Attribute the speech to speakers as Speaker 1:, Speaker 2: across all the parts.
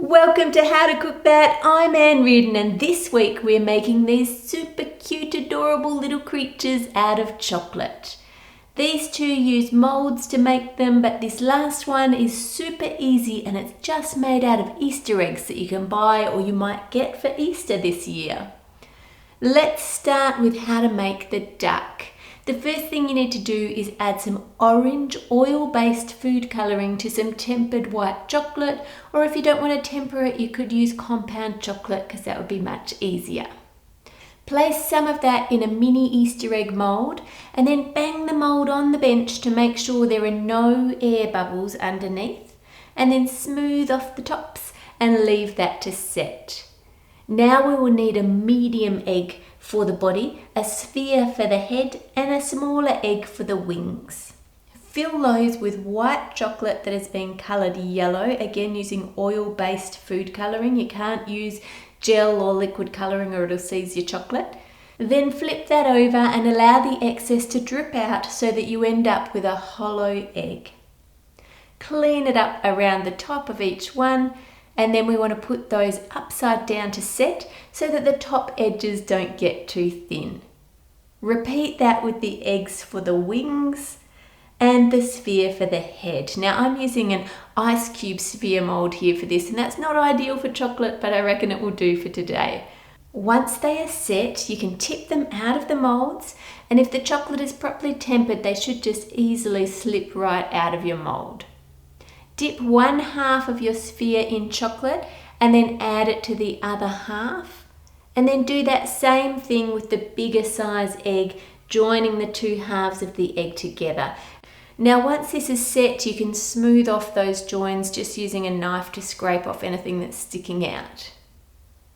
Speaker 1: Welcome to How to Cook That. I'm Ann Reardon, and this week we're making these super cute, adorable little creatures out of chocolate. These two use molds to make them, but this last one is super easy and it's just made out of Easter eggs that you can buy or you might get for Easter this year. Let's start with how to make the duck. The first thing you need to do is add some orange oil-based food colouring to some tempered white chocolate, or if you don't want to temper it, you could use compound chocolate because that would be much easier. Place some of that in a mini Easter egg mould and then bang the mould on the bench to make sure there are no air bubbles underneath, and then smooth off the tops and leave that to set. Now we will need a medium egg for the body, a sphere for the head, and a smaller egg for the wings. Fill those with white chocolate that has been coloured yellow, again using oil-based food colouring. You can't use gel or liquid colouring or it'll seize your chocolate. Then flip that over and allow the excess to drip out so that you end up with a hollow egg. Clean it up around the top of each one, and then we want to put those upside down to set so that the top edges don't get too thin. Repeat that with the eggs for the wings and the sphere for the head. Now I'm using an ice cube sphere mold here for this, and that's not ideal for chocolate, but I reckon it will do for today. Once they are set, you can tip them out of the molds, and if the chocolate is properly tempered, they should just easily slip right out of your mold. Dip one half of your sphere in chocolate and then add it to the other half. And then do that same thing with the bigger size egg, joining the two halves of the egg together. Now once this is set, you can smooth off those joins just using a knife to scrape off anything that's sticking out.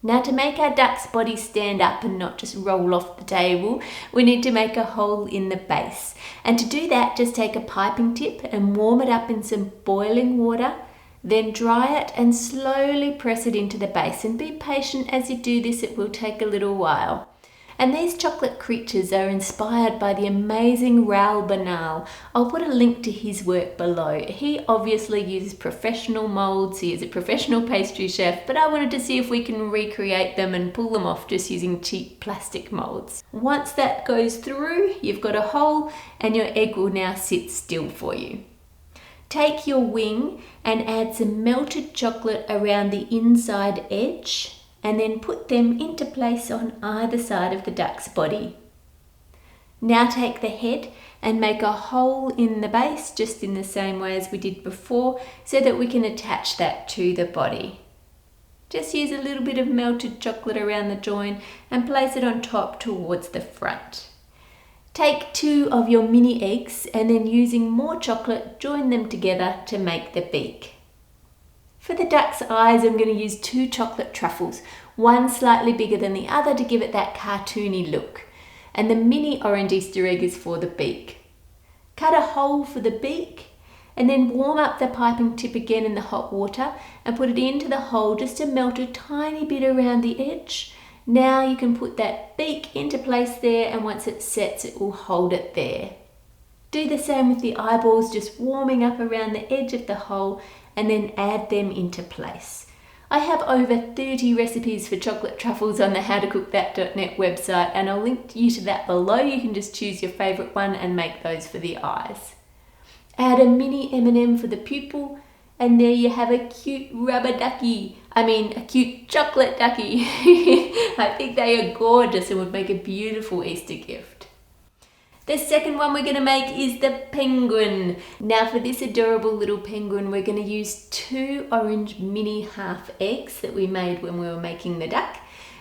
Speaker 1: Now to make our duck's body stand up and not just roll off the table, we need to make a hole in the base. And to do that, just take a piping tip and warm it up in some boiling water, then dry it and slowly press it into the base. And be patient as you do this, it will take a little while. And these chocolate creatures are inspired by the amazing Raoul Bernal. I'll put a link to his work below. He obviously uses professional molds, he is a professional pastry chef, but I wanted to see if we can recreate them and pull them off just using cheap plastic molds. Once that goes through, you've got a hole and your egg will now sit still for you. Take your wing and add some melted chocolate around the inside edge, and then put them into place on either side of the duck's body. Now take the head and make a hole in the base just in the same way as we did before so that we can attach that to the body. Just use a little bit of melted chocolate around the join and place it on top towards the front. Take two of your mini eggs and then using more chocolate, join them together to make the beak. For the duck's eyes, I'm going to use two chocolate truffles, one slightly bigger than the other to give it that cartoony look. And the mini orange Easter egg is for the beak. Cut a hole for the beak and then warm up the piping tip again in the hot water and put it into the hole just to melt a tiny bit around the edge. Now you can put that beak into place there, and once it sets, it will hold it there. Do the same with the eyeballs, just warming up around the edge of the hole and then add them into place. I have over 30 recipes for chocolate truffles on the howtocookthat.net website, and I'll link you to that below. You can just choose your favourite one and make those for the eyes. Add a mini M&M for the pupil, and there you have a cute rubber ducky. A cute chocolate ducky. I think they are gorgeous and would make a beautiful Easter gift. The second one we're going to make is the penguin. Now for this adorable little penguin, we're going to use two orange mini half eggs that we made when we were making the duck.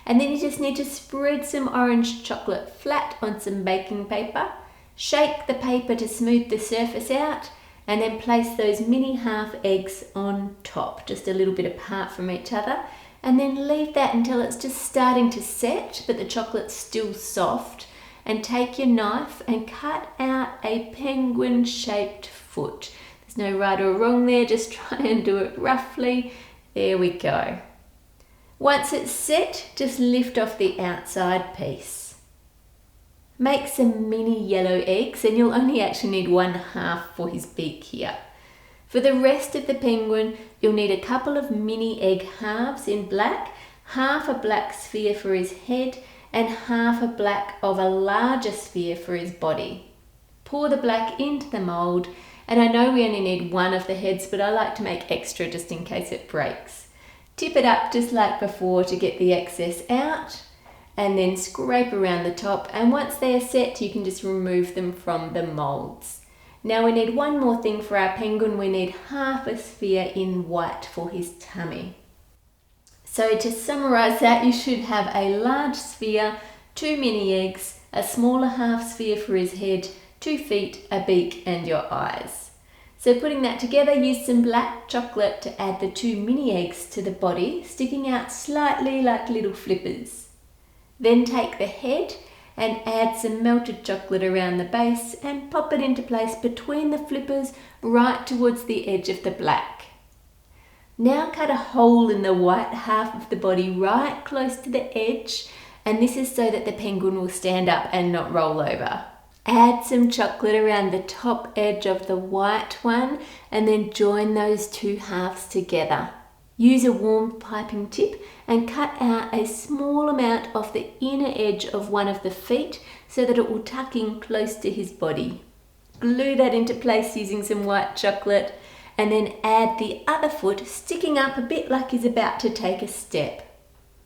Speaker 1: And then you just need to spread some orange chocolate flat on some baking paper. Shake the paper to smooth the surface out, and then place those mini half eggs on top, just a little bit apart from each other. And then leave that until it's just starting to set, but the chocolate's still soft. And take your knife and cut out a penguin-shaped foot. There's no right or wrong there, just try and do it roughly. There we go. Once it's set, just lift off the outside piece. Make some mini yellow eggs, and you'll only actually need one half for his beak here. For the rest of the penguin, you'll need a couple of mini egg halves in black, half a black sphere for his head, and half a black of a larger sphere for his body. Pour the black into the mould, and I know we only need one of the heads, but I like to make extra just in case it breaks. Tip it up just like before to get the excess out, and then scrape around the top, and once they are set you can just remove them from the moulds. Now we need one more thing for our penguin. We need half a sphere in white for his tummy. So to summarise that, you should have a large sphere, 2 mini eggs, a smaller half sphere for his head, 2 feet, a beak and your eyes. So putting that together, use some black chocolate to add the 2 mini eggs to the body, sticking out slightly like little flippers. Then take the head and add some melted chocolate around the base and pop it into place between the flippers right towards the edge of the black. Now cut a hole in the white half of the body right close to the edge, and this is so that the penguin will stand up and not roll over. Add some chocolate around the top edge of the white one and then join those 2 halves together. Use a warm piping tip and cut out a small amount of the inner edge of one of the feet so that it will tuck in close to his body. Glue that into place using some white chocolate and then add the other foot sticking up a bit like he's about to take a step.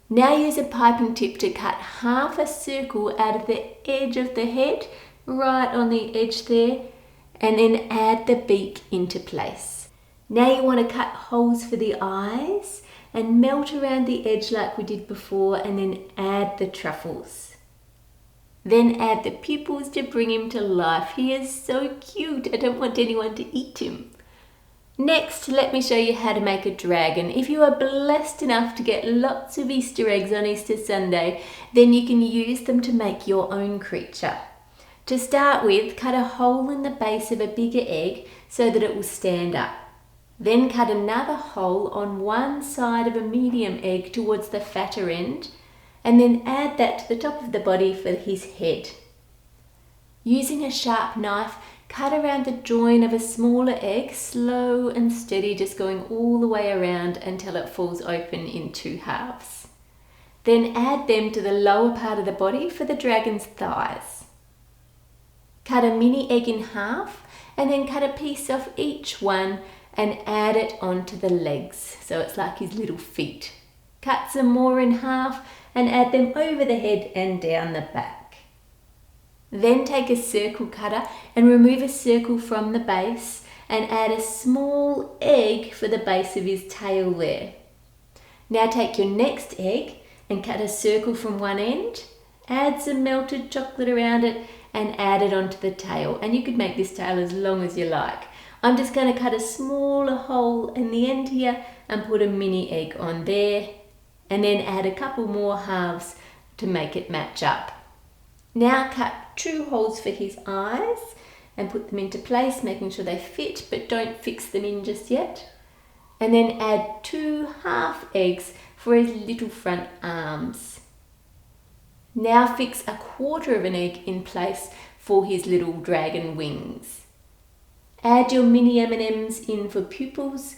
Speaker 1: Now use a piping tip to cut half a circle out of the edge of the head, right on the edge there, and then add the beak into place. Now you want to cut holes for the eyes and melt around the edge like we did before, and then add the truffles. Then add the pupils to bring him to life. He is so cute, I don't want anyone to eat him. Next, let me show you how to make a dragon. If you are blessed enough to get lots of Easter eggs on Easter Sunday, then you can use them to make your own creature. To start with, cut a hole in the base of a bigger egg so that it will stand up. Then cut another hole on one side of a medium egg towards the fatter end, and then add that to the top of the body for his head. Using a sharp knife, cut around the join of a smaller egg, slow and steady, just going all the way around until it falls open in 2 halves. Then add them to the lower part of the body for the dragon's thighs. Cut a mini egg in half and then cut a piece off each one and add it onto the legs, so it's like his little feet. Cut some more in half and add them over the head and down the back. Then take a circle cutter and remove a circle from the base and add a small egg for the base of his tail there. Now take your next egg and cut a circle from one end, add some melted chocolate around it and add it onto the tail, and you could make this tail as long as you like. I'm just going to cut a smaller hole in the end here and put a mini egg on there, and then add a couple more halves to make it match up. Now cut 2 holes for his eyes and put them into place, making sure they fit, but don't fix them in just yet. And then add 2 half eggs for his little front arms. Now fix a 1/4 of an egg in place for his little dragon wings. Add your mini M&Ms in for pupils,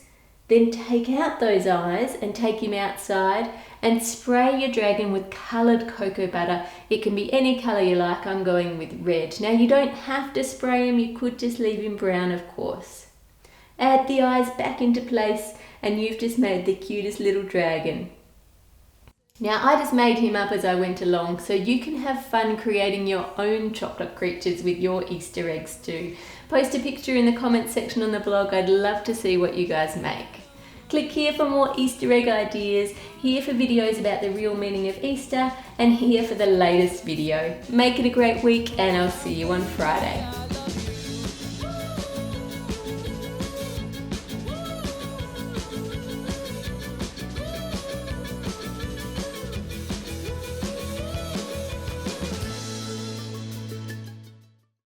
Speaker 1: then take out those eyes and take him outside and spray your dragon with coloured cocoa butter. It can be any colour you like, I'm going with red. Now you don't have to spray him, you could just leave him brown of course. Add the eyes back into place and you've just made the cutest little dragon. Now I just made him up as I went along, so you can have fun creating your own chocolate creatures with your Easter eggs too. Post a picture in the comments section on the blog, I'd love to see what you guys make. Click here for more Easter egg ideas, here for videos about the real meaning of Easter, and here for the latest video. Make it a great week and I'll see you on Friday.